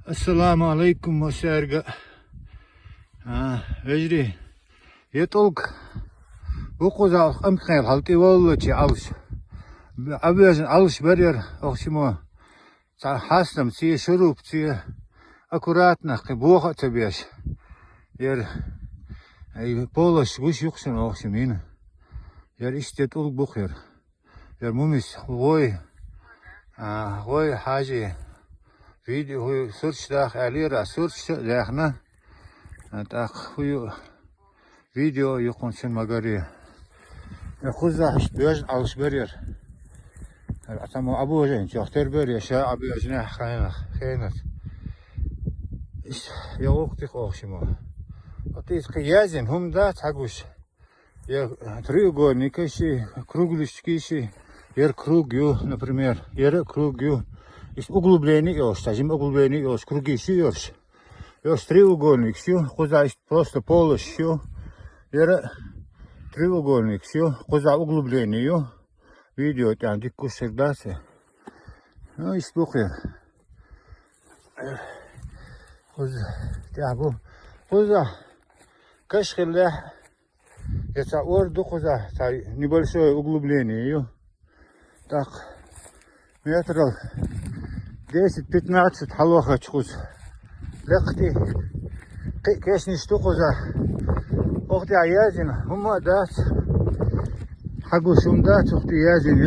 Assalamu alaikum Mosherga. Vejri. Yetolk. Bu koza amknel halti vallahi alış. Abiyazın alış beriyor. Oximo. Sa hastam si şurup si akuratna ki buğa tabiyaş. Yer polaş guş yoksun oximin. Yer işte tol buğur. Yer mumis goy. Goy hacı. Video search dag alira search dagna tak huyu video yukunsun magari khuza ihtiyaj alış beriyor atama abu hocam çaktır beriyor şa abi hocam xeynet ya وقتی خوشم отец киязин هم да тагуш я треугольникиши круглышкиши ер кругю например ер кругю Есть углубление ёж, тажим углубление ёж, круги ёж. Ёж треугольник шу, коза просто полос шу. Яра треугольник шу, коза углубление ё. Видео там дикку сердase. Ну и слухи. Коза, тягу. Коза. Кашхилля. Это орду коза, небольшое углубление ё. Так. Метров 10-15 халуха чхус. Лекти. Кешни штукоза. Охти аязин. Хума дат. Хагусумда чухти язин.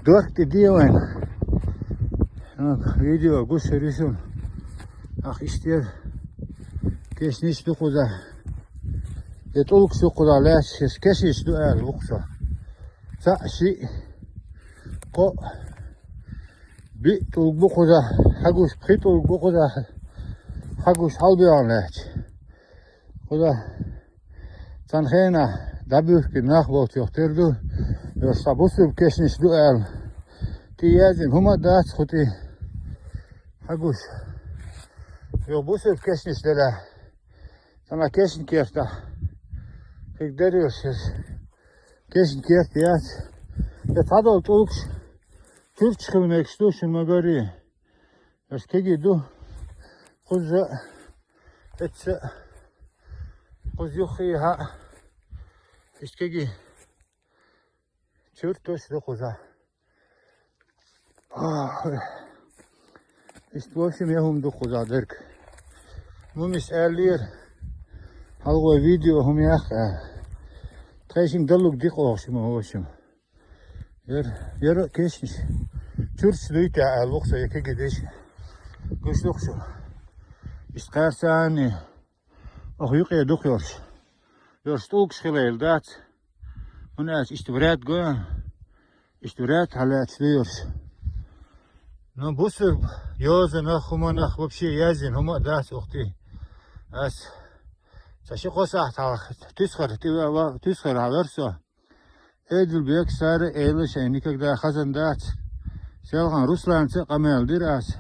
Дорти диван. Видео гуш рисун. Ах иштер. Кешни штукоза. Етолк штукоза ляш. Кешни штуал лукса. Саши. Ko bir tulbu koza hagus bir tulbu koza hagus halbi anlaç koza sanhena dabür ki nachbot yokturdu ya sabusub keşniş duel tiyazin huma dat xuti hagus yo busub keşniş dela sana keşin kerta kik deriyorsunuz keşin kerta yaz ya tadol tulks Türk çıkılmak istiyorsun magari. Eski gidu. Kuzu. Etse. Kuzu ha. Eski gi. Türk toşlu kuza. İstiyorsun yahum du kuza derk. Mumis erlir. Halgo video hum yak. Treşim daluk dik olsun hoşum. Yer keşmiş. Türk ya alvoksa yeke gidiş. Güçlükşü. İstersen ahuyuqya dokuyor. Yorstuk schileel dat. Unaç istibrat go. Istibrat halat diyor. No busu yozna khumana вообще yazin huma dat uxti. As saşı qosa ta tüsxar alırsa Эдилбек сары эйлы шайни, когда хазандат. Селган Русланцы камелдир ас.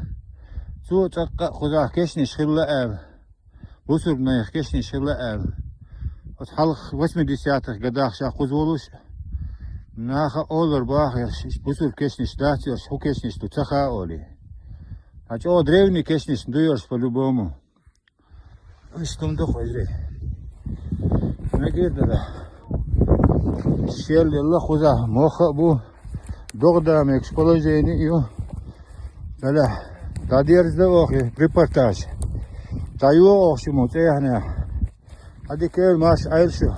Су цакка худа кешни шхилла эл. Бусурбнаях кешни шхилла эл. Вот халх 80-х годах ша кузулуш. Наха олар бах бусур кешни штатиош, ху кешни шту цаха оли. А чё древний кешни дуёшь по-любому. Что доху изре. Нагирдада. Şerli Allah kuza moha bu doğda mekspolojeni yo böyle tadiyerizde oxi reportaj tayo oxi muteyhne hadi kel maş ayır şu